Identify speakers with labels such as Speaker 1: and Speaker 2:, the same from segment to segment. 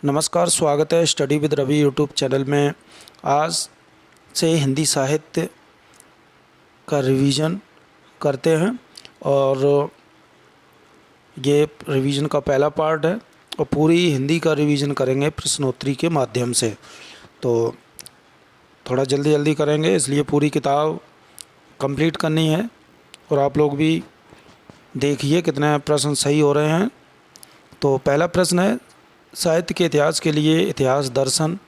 Speaker 1: नमस्कार, स्वागत है Study with Ravi YouTube channel में। आज से हिंदी साहित्य का रिवीजन करते हैं और ये रिवीजन का पहला पार्ट है और पूरी हिंदी का रिवीजन करेंगे प्रश्नोत्तरी के माध्यम से। तो थोड़ा जल्दी जल्दी करेंगे, इसलिए पूरी किताब कंप्लीट करनी है और आप लोग भी देखिए कितने प्रश्न सही हो रहे हैं। तो पहला प्रश्न है, साहित्य के इतिहास के लिए इतिहास दर्शन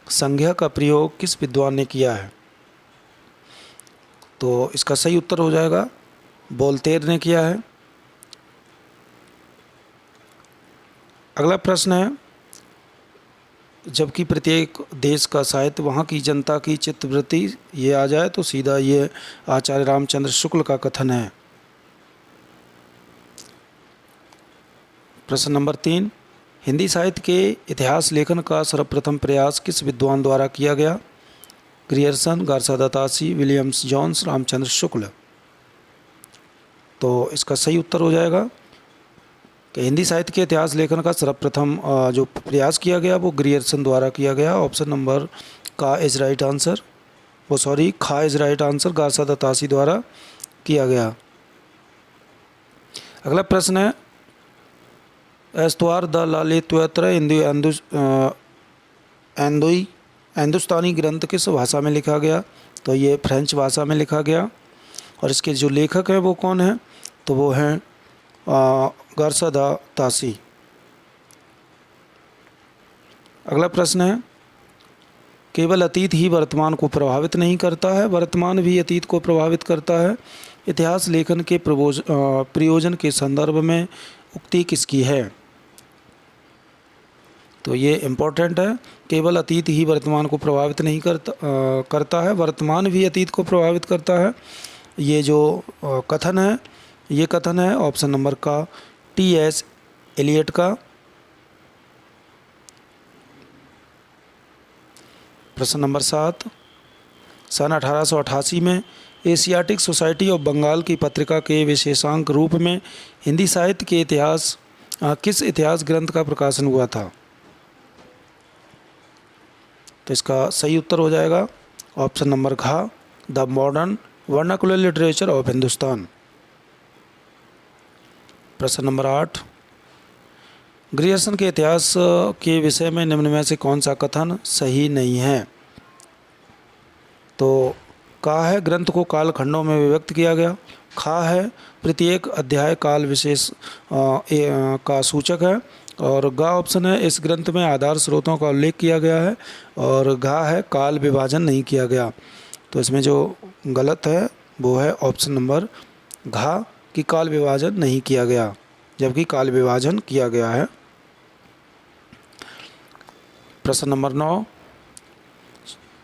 Speaker 1: संज्ञा का प्रयोग किस विद्वान ने किया है? तो इसका सही उत्तर हो जाएगा वोल्टेयर ने किया है। अगला प्रश्न है, जबकि प्रत्येक देश का साहित्य वहाँ की जनता की चित्तवृत्ति, ये आ जाए तो सीधा ये आचार्य रामचंद्र शुक्ल का कथन है। प्रश्न नंबर 3, हिंदी साहित्य के इतिहास लेखन का सर्वप्रथम प्रयास किस विद्वान द्वारा किया गया? Grierson, गारसादातासी, Williams Jones, Ramchandra Shukla. तो इसका सही उत्तर हो जाएगा कि हिंदी साहित्य के इतिहास लेखन का सर्वप्रथम जो प्रयास किया गया वो ग्रियर्सन द्वारा किया गया। ऑप्शन नंबर का इज राइट आंसर, खा इज राइट आंसर, गारसादातासी द्वारा किया गया। अगला प्रश्न है, एस्तवार द ललितत्र हिंदुस्तानी ग्रंथ किस भाषा में लिखा गया? तो ये फ्रेंच भाषा में लिखा गया और इसके जो लेखक हैं वो कौन हैं? तो वो हैं गारसादातासी। अगला प्रश्न है, केवल अतीत ही वर्तमान को प्रभावित नहीं करता है, वर्तमान भी अतीत को प्रभावित करता है। इतिहास लेखन के प्रयोजन के संदर्भ में उक्ति किसकी है? तो ये इम्पोर्टेंट है, केवल अतीत ही वर्तमान को प्रभावित नहीं करता है, वर्तमान भी अतीत को प्रभावित करता है। ये जो कथन है, ये कथन है ऑप्शन नंबर का टी.एस. एलियट का। प्रश्न नंबर 7, सन 1888 में एशियाटिक सोसाइटी ऑफ बंगाल की पत्रिका के विशेषांक रूप में हिंदी साहित्य के इतिहास किस इतिहास ग्रंथ का प्रकाशन हुआ था? तो इसका सही उत्तर हो जाएगा ऑप्शन नंबर घ, the modern vernacular literature of Hindustan. प्रश्न नंबर 8, ग्रियर्सन के इतिहास के विषय में निम्न में से कौन सा कथन सही नहीं है? तो का है, ग्रंथ को कालखंडों में विभक्त किया गया। खा है, प्रत्येक अध्याय काल विशेष का सूचक है। और गा ऑप्शन है, इस ग्रंथ में आधार स्रोतों का उल्लेख किया गया है। और घा है, काल विभाजन नहीं किया गया। तो इसमें जो गलत है वो है ऑप्शन नंबर घा कि काल विभाजन नहीं किया गया, जबकि काल विभाजन किया गया है। प्रश्न नंबर 9,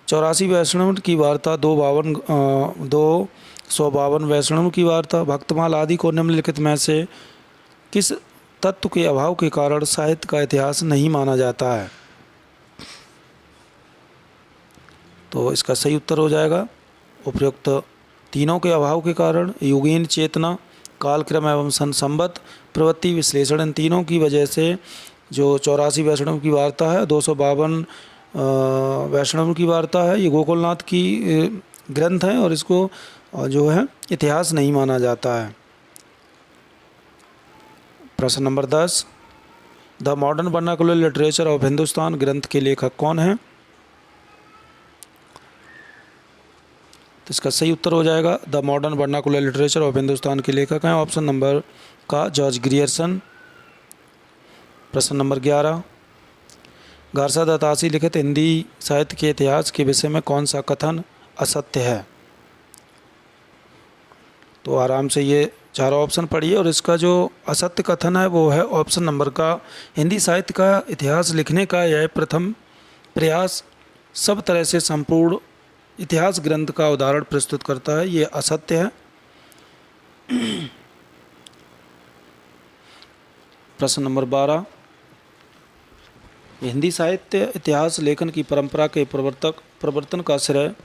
Speaker 1: 84 वैष्णव की वार्ता 252 वैष्णव की वार्ता भक्तमाल आदि को निम्नलिखित में से किस तत्व के अभाव के कारण साहित्य का इतिहास नहीं माना जाता है? तो इसका सही उत्तर हो जाएगा उपयुक्त तीनों के अभाव के कारण, युगीन चेतना, कालक्रम एवं संबत, प्रवृत्ति विश्लेषण, इन तीनों की वजह से जो 84 वैष्णव की वार्ता है, 252 वैष्णव की वार्ता है, ये गोकुलनाथ की ग्रंथ है और इसको जो है इतिहास नहीं माना जाता है। प्रश्न number 10, the modern vernacular literature of Hindustan ग्रंथ के लेखक कौन हैं? तो इसका सही उत्तर हो जाएगा the modern vernacular literature of Hindustan के लेखक हैं ऑप्शन नंबर का जॉर्ज ग्रियर्सन। प्रश्न नंबर 11, गारसादातासी लिखित हिंदी साहित्य के इतिहास के विषय में कौन सा कथन असत्य है? तो आराम से ये चारों ऑप्शन पढ़िए और इसका जो असत्य कथन है वो है ऑप्शन नंबर का, हिंदी साहित्य का इतिहास लिखने का यह प्रथम प्रयास सब तरह से संपूर्ण इतिहास ग्रंथ का उदाहरण प्रस्तुत करता है, ये असत्य है। प्रश्न नंबर 12, हिंदी साहित्य इतिहास लेखन की परंपरा के प्रवर्तन का श्रेय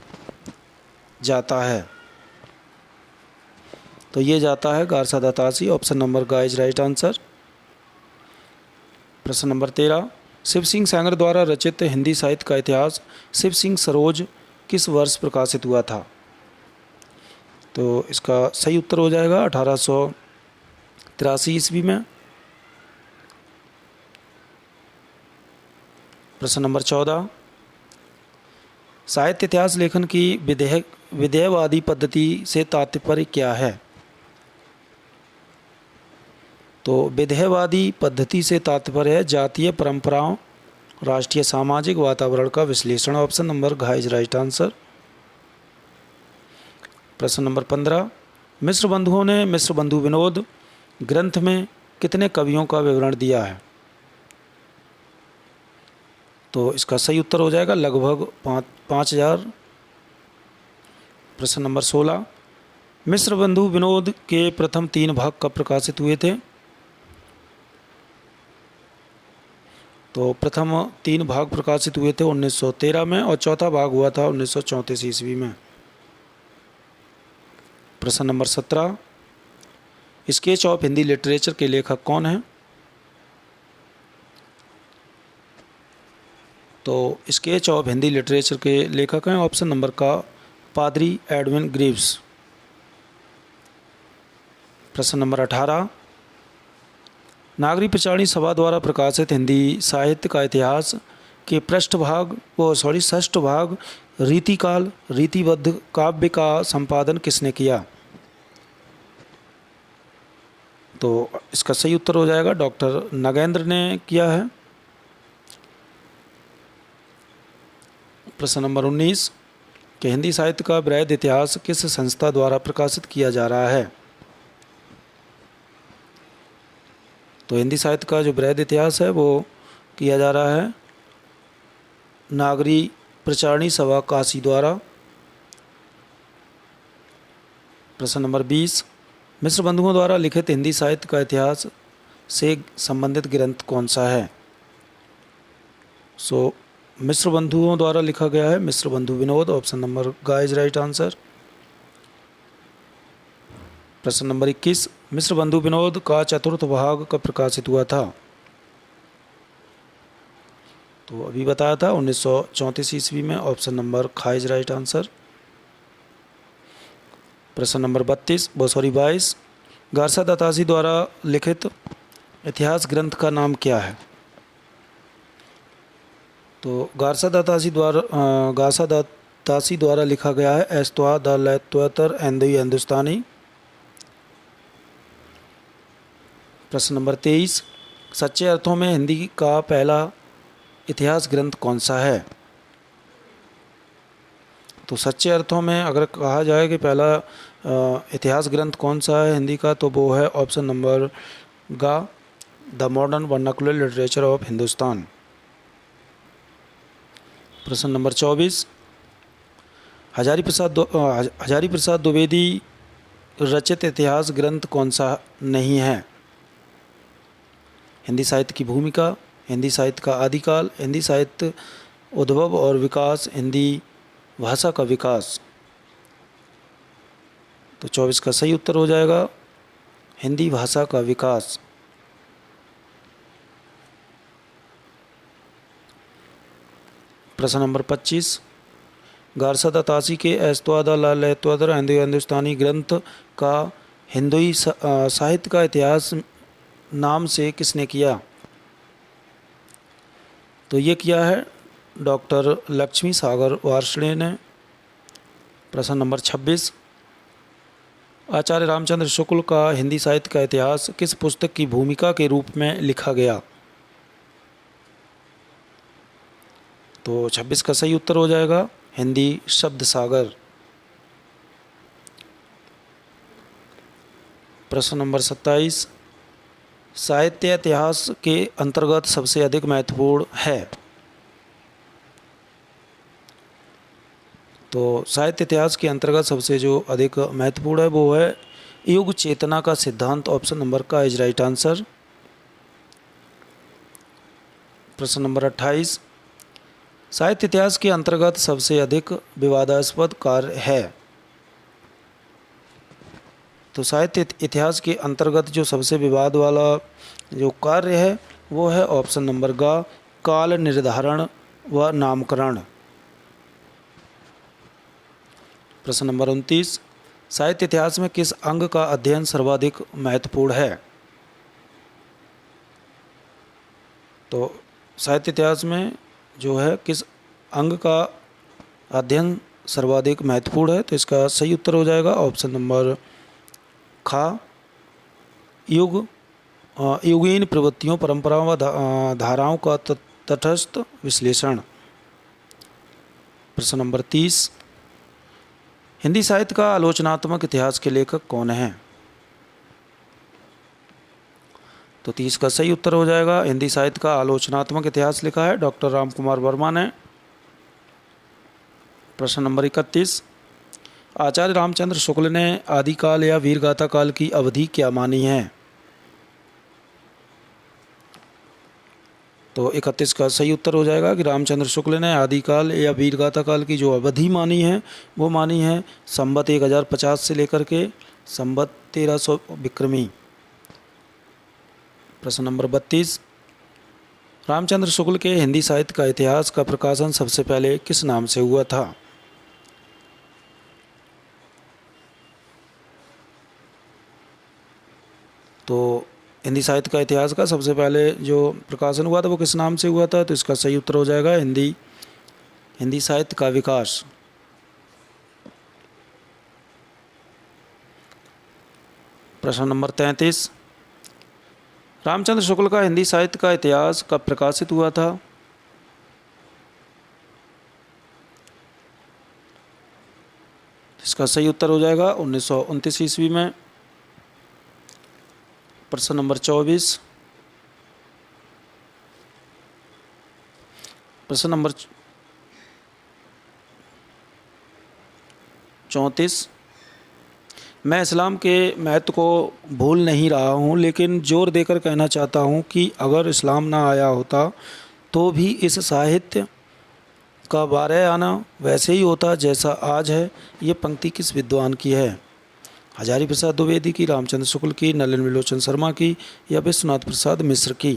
Speaker 1: जाता है? तो ये जाता है गारसादातासी, ऑप्शन नंबर का इज राइट आंसर। प्रश्न नंबर 13, शिव सिंह सैंगर द्वारा रचित हिंदी साहित्य का इतिहास शिव सिंह सरोज किस वर्ष प्रकाशित हुआ था? तो इसका सही उत्तर हो जाएगा 1883 ईस्वी में। प्रश्न नंबर 14, साहित्य इतिहास लेखन की विधेयवादी पद्धति से तात्पर्य क्या है? तो विधेयवादी पद्धति से तात्पर्य है जातीय परंपराओं, राष्ट्रीय सामाजिक वातावरण का विश्लेषण। ऑप्शन नंबर घ इज राइट आंसर। प्रश्न नंबर 15, मिश्र बंधुओं ने मिश्र बंधु विनोद ग्रंथ में कितने कवियों का विवरण दिया है? तो इसका सही उत्तर हो जाएगा लगभग 5000। प्रश्न नंबर 16, मिश्र बंधु विनोद के प्रथम 3 भाग कब प्रकाशित हुए थे? तो प्रथम 3 भाग प्रकाशित हुए थे 1913 में और चौथा भाग हुआ था 1934 ईस्वी में। प्रश्न number 17, sketch of Hindi literature के लेखक कौन हैं? तो स्केच ऑफ हिंदी लिटरेचर के लेखक हैं ऑप्शन नंबर का पादरी एडविन ग्रीव्स। प्रश्न नंबर 18, नागरी प्रचारणी सभा द्वारा प्रकाशित हिंदी साहित्य का इतिहास के षष्ठ भाग रीतिकाल रीतिबद्ध काव्य का संपादन किसने किया? तो इसका सही उत्तर हो जाएगा डॉक्टर नगेंद्र ने किया है। प्रश्न नंबर 19, कि हिंदी साहित्य का वृहद इतिहास किस संस्था द्वारा प्रकाशित किया जा रहा है? तो हिंदी साहित्य का जो वृहद इतिहास है वो किया जा रहा है नागरी प्रचारणी सभा काशी द्वारा। प्रश्न नंबर 20, मिश्र बंधुओं द्वारा लिखित हिंदी साहित्य का इतिहास से संबंधित ग्रंथ कौन सा है? मिश्र बंधुओं द्वारा लिखा गया है मिश्र बंधु विनोद। ऑप्शन नंबर ग इज राइट आंसर। प्रश्न नंबर 21, मिश्र बंधु विनोद का चतुर्थ भाग कब प्रकाशित हुआ था? तो अभी बताया था 1934 ईस्वी में। ऑप्शन नंबर ख इज राइट आंसर। प्रश्न नंबर 22, गारसा दातासी द्वारा लिखित इतिहास ग्रंथ का नाम क्या है? तो गारसा दातासी द्वारा लिखा गया है एस्तवा द लैत्वतर एंड हिंदुस्तानी। प्रश्न नंबर 23, सच्चे अर्थों में हिंदी का पहला इतिहास ग्रंथ कौन सा है? तो सच्चे अर्थों में अगर कहा जाए कि पहला इतिहास ग्रंथ कौन सा है हिंदी का, तो वो है ऑप्शन नंबर ग the modern vernacular literature of Hindustan. प्रश्न नंबर 24, हजारी प्रसाद द्विवेदी रचित इतिहास ग्रंथ कौन सा नहीं है? हिंदी साहित्य की भूमिका, हिंदी साहित्य का आदिकाल, हिंदी साहित्य उद्भव और विकास, हिंदी भाषा का विकास। तो 24 का सही उत्तर हो जाएगा हिंदी भाषा का विकास। प्रश्न नंबर 25, गारसा दातासी के एस्तवा द लैत्वतर एंड हिंदुस्तानी ग्रंथ का हिंदुई साहित्य का इतिहास नाम से किसने किया? तो ये किया है डॉक्टर लक्ष्मी सागर वार्ष्णेय ने। प्रश्न नंबर 26, आचार्य रामचंद्र शुक्ल का हिंदी साहित्य का इतिहास किस पुस्तक की भूमिका के रूप में लिखा गया? तो 26 का सही उत्तर हो जाएगा हिंदी शब्द सागर। प्रश्न नंबर 27, साहित्य इतिहास के अंतर्गत सबसे अधिक महत्वपूर्ण है? तो साहित्य इतिहास के अंतर्गत सबसे जो अधिक महत्वपूर्ण है वो है युग चेतना का सिद्धांत। ऑप्शन नंबर का इज राइट आंसर। प्रश्न नंबर 28, साहित्य इतिहास के अंतर्गत सबसे अधिक विवादास्पद कार्य है? तो साहित्य इतिहास के अंतर्गत जो सबसे विवाद वाला जो कार्य है वो है ऑप्शन नंबर ग काल निर्धारण व नामकरण। प्रश्न नंबर 29, साहित्य इतिहास में किस अंग का अध्ययन सर्वाधिक महत्वपूर्ण है? तो साहित्य इतिहास में जो है किस अंग का अध्ययन सर्वाधिक महत्वपूर्ण है? तो इसका सही उत्तर हो जाएगा ऑप्शन नंबर खा, युगीन प्रवृत्तियों, परंपराओं व धाराओं का तटस्थ विश्लेषण। प्रश्न नंबर 30, हिंदी साहित्य का आलोचनात्मक इतिहास के लेखक कौन हैं? तो 30 का सही उत्तर हो जाएगा, हिंदी साहित्य का आलोचनात्मक इतिहास लिखा है डॉक्टर रामकुमार वर्मा ने। प्रश्न नंबर 31, आचार्य रामचंद्र शुक्ल ने आदिकाल या वीरगाथा काल की अवधि क्या मानी है? तो 31 का सही उत्तर हो जाएगा कि रामचंद्र शुक्ल ने आदिकाल या वीरगाथा काल की जो अवधि मानी है वो मानी है संवत 1050 से लेकर के संवत 1300 विक्रमी। प्रश्न नंबर 32, रामचंद्र शुक्ल के हिंदी साहित्य का इतिहास का प्रकाशन सबसे पहले किस नाम से हुआ था? तो हिंदी साहित्य का इतिहास का सबसे पहले जो प्रकाशन हुआ था वो किस नाम से हुआ था? तो इसका सही उत्तर हो जाएगा हिंदी साहित्य का विकास। प्रश्न नंबर 33, रामचंद्र शुक्ल का हिंदी साहित्य का इतिहास कब प्रकाशित हुआ था? इसका सही उत्तर हो जाएगा 1929 ईस्वी में। प्रश्न नंबर 24, प्रश्न नंबर 34, मैं इस्लाम के महत्व को भूल नहीं रहा हूँ, लेकिन जोर देकर कहना चाहता हूँ कि अगर इस्लाम ना आया होता तो भी इस साहित्य का बारह आना वैसे ही होता जैसा आज है। ये पंक्ति किस विद्वान की है? हजारी प्रसाद द्विवेदी की, रामचंद्र शुक्ल की, नलिन विलोचन शर्मा की या विश्वनाथ प्रसाद मिश्र की?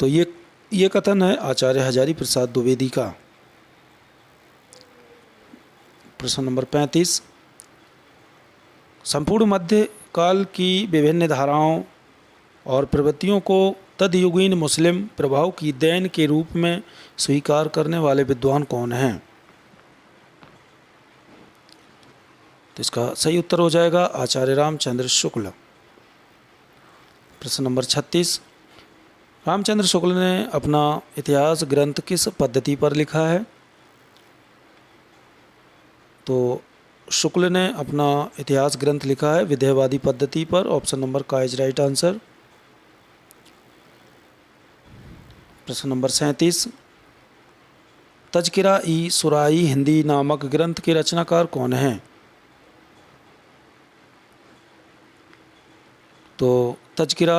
Speaker 1: तो ये कथन है आचार्य हजारी प्रसाद द्विवेदी का। प्रश्न नंबर 35, संपूर्ण मध्य काल की विभिन्न धाराओं और प्रवृत्तियों को तदयुगीन मुस्लिम प्रभाव की देन के रूप में स्वीकार करने वाले विद्वान कौन हैं? तो इसका सही उत्तर हो जाएगा आचार्य रामचंद्र शुक्ल। प्रश्न नंबर 36, रामचंद्र शुक्ल ने अपना इतिहास ग्रंथ किस पद्धति पर लिखा है? तो शुक्ल ने अपना इतिहास ग्रंथ लिखा है विधेयवादी पद्धति पर। ऑप्शन नंबर का इज राइट आंसर। प्रश्न नंबर 37, तज़किरा ई सुराई हिंदी नामक ग्रंथ के रचनाकार कौन हैं? तो तज़किरा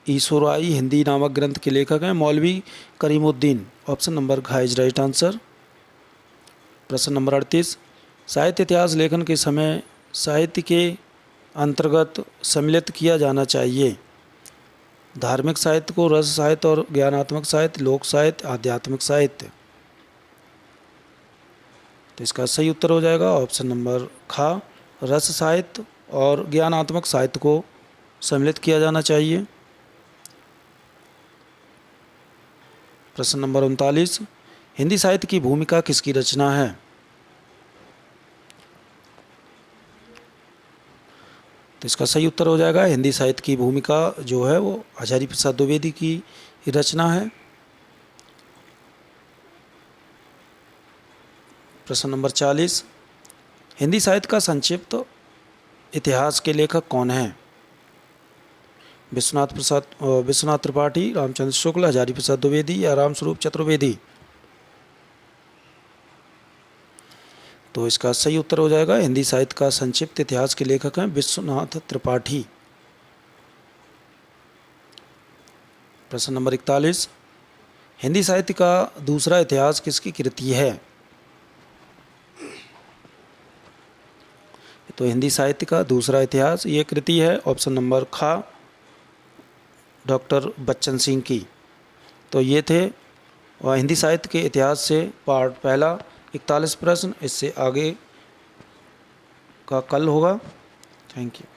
Speaker 1: ई सुराई हिंदी नामक ग्रंथ के लेखक हैं मौलवी करीमुद्दीन। ऑप्शन नंबर घ इज राइट आंसर। प्रश्न नंबर 38, साहित्य इतिहास लेखन के समय साहित्य के अंतर्गत सम्मिलित किया जाना चाहिए धार्मिक साहित्य को, रस साहित्य और ज्ञानात्मक साहित्य, लोक साहित्य, आध्यात्मिक साहित्य। तो इसका सही उत्तर हो जाएगा ऑप्शन नंबर खा, रस साहित्य और ज्ञानात्मक साहित्य को सम्मिलित किया जाना चाहिए। प्रश्न नंबर 39, हिंदी साहित्य की भूमिका किसकी रचना है? तो इसका सही उत्तर हो जाएगा हिंदी साहित्य की भूमिका जो है वो हजारी प्रसाद द्विवेदी की रचना है। प्रश्न नंबर 40, हिंदी साहित्य का संक्षिप्त इतिहास के लेखक कौन हैं? विश्वनाथ त्रिपाठी, रामचंद्र शुक्ल, हजारी प्रसाद द्विवेदी या रामस्वरूप चतुर्वेदी? तो इसका सही उत्तर हो जाएगा हिंदी साहित्य का संक्षिप्त इतिहास के लेखक हैं विश्वनाथ त्रिपाठी। प्रश्न नंबर 41, हिंदी साहित्य का दूसरा इतिहास किसकी कृति है? तो हिंदी साहित्य का दूसरा इतिहास ये कृति है ऑप्शन नंबर खा, डॉक्टर बच्चन सिंह की। तो ये थे हिंदी साहित्य के इतिहास से पार्ट पहला 41 प्रश्न। इससे आगे का कल होगा। Thank you.